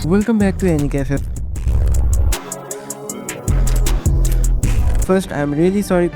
Welcome back to Any Cafe. First, I'm really sorry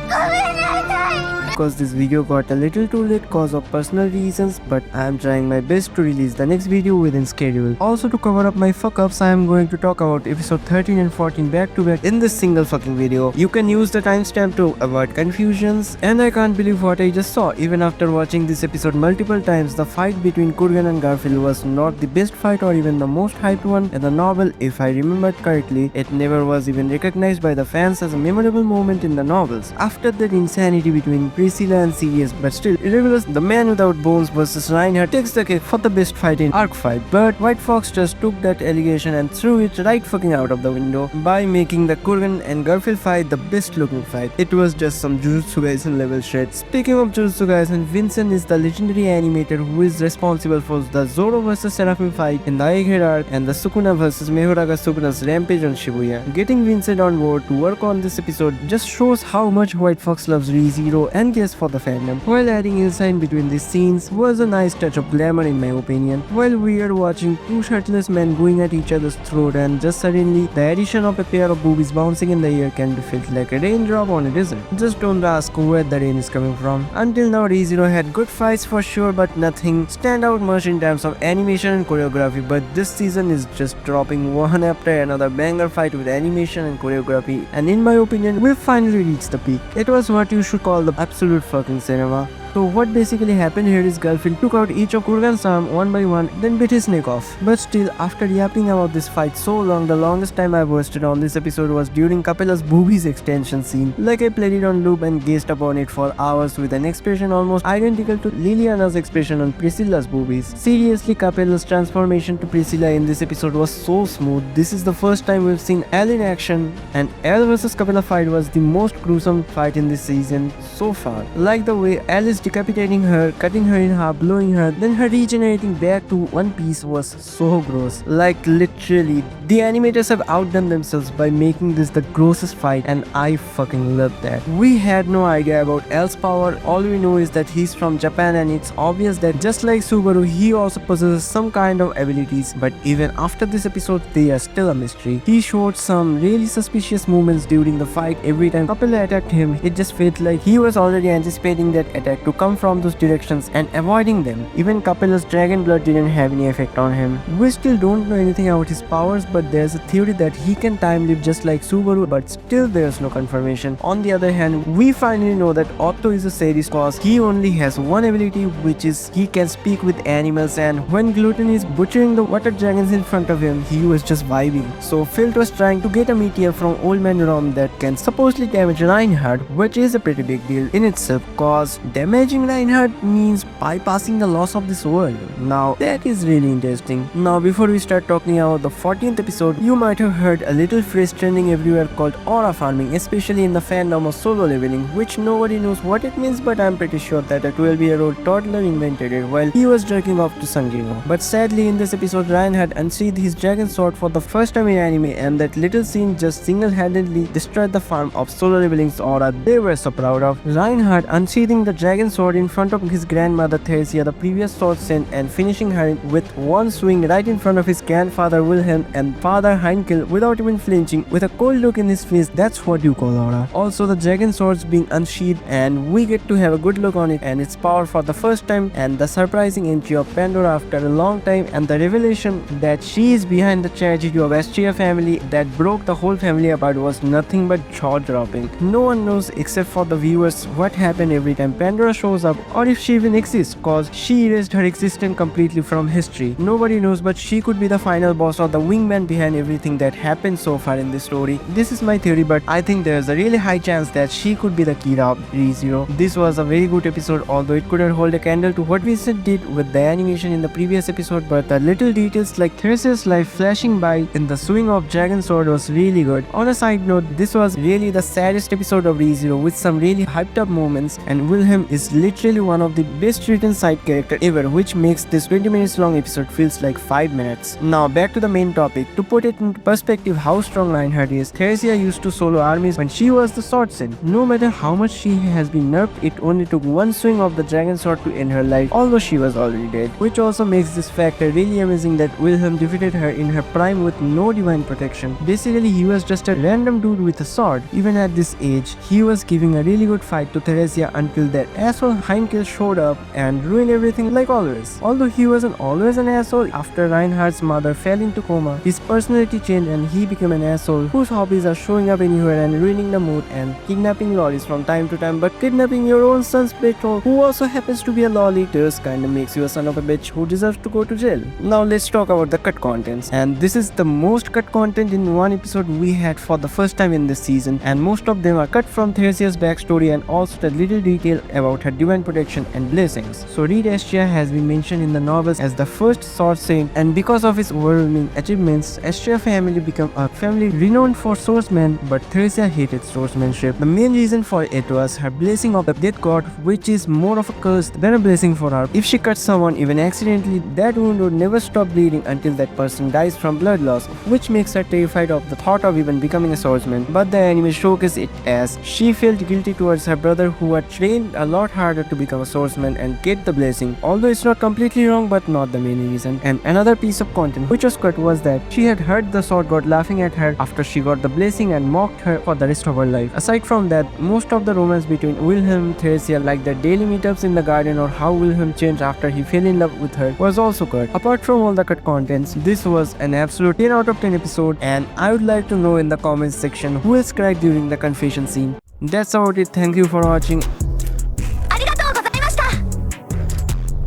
because this video got a little too late cause of personal reasons, but I am trying my best to release the next video within schedule. Also, to cover up my fuck ups, I am going to talk about episode 13 and 14 back to back in this single fucking video. You can use the timestamp to avoid confusions, and I can't believe what I just saw. Even after watching this episode multiple times, the fight between Kurgan and Garfiel was not the best fight or even the most hyped one in the novel. If I remembered correctly, it never was even recognized by the fans as a memorable moment in the novels. After that insanity between Priscilla and Sirius, but still, Irregulus, the man without bones versus Reinhard, takes the cake for the best fight in Arc fight. But White Fox just took that allegation and threw it right fucking out of the window by making the Kurgan and Garfiel fight the best looking fight. It was just some Jujutsu Kaisen level shit. Speaking of Jujutsu Kaisen, Vincent is the legendary animator who is responsible for the Zoro vs Seraphim fight in the Egghead arc and the Sukuna vs Mehuraga Sukuna's rampage on Shibuya. Getting Vincent on board to work on this episode just shows how much White Fox loves ReZero and cares for the fandom, while adding insight between these scenes was a nice touch of glamour in my opinion. While we are watching two shirtless men going at each other's throat, and just suddenly the addition of a pair of boobies bouncing in the air can be felt like a raindrop on a desert. Just don't ask where the rain is coming from. Until now, ReZero had good fights for sure, but nothing stand out much in terms of animation and choreography, but this season is just dropping one after another banger fight with animation and choreography, and in my opinion, we've finally reached the peak. It was what you should call the absolute fucking cinema. So what basically happened here is Garfiel took out each of Kurgan's arm one by one, then bit his neck off. But still, after yapping about this fight so long, the longest time I wasted on this episode was during Capella's boobies extension scene. Like I played it on loop and gazed upon it for hours with an expression almost identical to Liliana's expression on Priscilla's boobies. Seriously, Capella's transformation to Priscilla in this episode was so smooth. This is the first time we've seen Elle in action, and Elle vs Capella fight was the most gruesome fight in this season so far. Like the way Elle is decapitating her, cutting her in half, blowing her, then her regenerating back to one piece was so gross. Like literally, the animators have outdone themselves by making this the grossest fight, and I fucking love that. We had no idea about L's power. All we know is that he's from Japan, and it's obvious that just like Subaru, he also possesses some kind of abilities, but even after this episode, they are still a mystery. He showed some really suspicious movements during the fight. Every time Capella attacked him, it just felt like he was already anticipating that attack to come from those directions and avoiding them. Even Capella's dragon blood didn't have any effect on him. We still don't know anything about his powers, but there's a theory that he can time live just like Subaru, but still there's no confirmation. On the other hand, we finally know that Otto is a sadist cause he only has one ability, which is he can speak with animals, and when Gluten is butchering the water dragons in front of him, he was just vibing. So Filt was trying to get a meteor from Old Man Rom that can supposedly damage Reinhard, which is a pretty big deal in itself, cause damaging Reinhard means bypassing the loss of this world. Now that is really interesting. Now before we start talking about the 14th episode, you might have heard a little phrase trending everywhere called aura farming, especially in the fandom of solo leveling, which nobody knows what it means, but I'm pretty sure that a 12-year-old toddler invented it while he was jerking off to Sanjiro. But sadly, in this episode, Reinhard unsheathed his dragon sword for the first time in anime, and that little scene just single-handedly destroyed the farm of solo leveling's aura they were so proud of. Reinhard unsheathing the dragon sword in front of his grandmother Theresa, the previous sword sent, and finishing her with one swing right in front of his grandfather Wilhelm and father Heinkel without even flinching, with a cold look in his face. That's what you call aura. Also, the dragon swords being unsheathed, and we get to have a good look on it and its power for the first time, and the surprising entry of Pandora after a long time, and the revelation that she is behind the tragedy of Astria family that broke the whole family apart was nothing but jaw-dropping. No one knows except for the viewers what happened every time Pandora shows up, or if she even exists, cause she erased her existence completely from history. Nobody knows, but she could be the final boss or the wingman behind everything that happened so far in this story. This is my theory, but I think there's a really high chance that she could be the Kira of ReZero. This was a very good episode, although it couldn't hold a candle to what Vincent did with the animation in the previous episode, but the little details like Theresa's life flashing by in the swing of Dragon Sword was really good. On a side note, this was really the saddest episode of ReZero with some really hyped up moments, and Wilhelm is is literally one of the best written side character ever, which makes this 20 minutes long episode feels like 5 minutes. Now back to the main topic. To put it into perspective how strong Reinhard is, Theresa used to solo armies when she was the swordsman. No matter how much she has been nerfed, it only took one swing of the dragon sword to end her life, although she was already dead. Which also makes this factor really amazing that Wilhelm defeated her in her prime with no divine protection. Basically, he was just a random dude with a sword. Even at this age, he was giving a really good fight to Theresa until that asshole Heinkel showed up and ruined everything like always. Although he wasn't always an asshole, after Reinhard's mother fell into coma, his personality changed and he became an asshole whose hobbies are showing up anywhere and ruining the mood and kidnapping lollies from time to time, but kidnapping your own son's betrothed who also happens to be a lolly just kinda makes you a son of a bitch who deserves to go to jail. Now let's talk about the cut contents, and this is the most cut content in one episode we had for the first time in this season, and most of them are cut from Theresa's backstory and also the little detail about her divine protection and blessings. So Reed Astria has been mentioned in the novels as the first sword saint, and because of his overwhelming achievements, Astria family became a family renowned for swordsmen, but Theresa hated swordsmanship. The main reason for it was her blessing of the death god, which is more of a curse than a blessing for her. If she cuts someone even accidentally, that wound would never stop bleeding until that person dies from blood loss, which makes her terrified of the thought of even becoming a swordsman. But the anime showcases it as she felt guilty towards her brother who had trained a lot harder to become a swordsman and get the blessing. Although it's not completely wrong, but not the main reason. And another piece of content which was cut was that she had heard the sword god laughing at her after she got the blessing and mocked her for the rest of her life. Aside from that, most of the romance between Wilhelm and Theresa, like their daily meetups in the garden or how Wilhelm changed after he fell in love with her, was also cut. Apart from all the cut contents, this was an absolute 10 out of 10 episode, and I would like to know in the comments section who else cried during the confession scene. That's about it. Thank you for watching,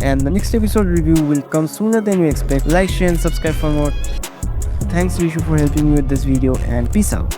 and the next episode review will come sooner than you expect. Like, share and subscribe for more. Thanks Vishu for helping me with this video, and peace out.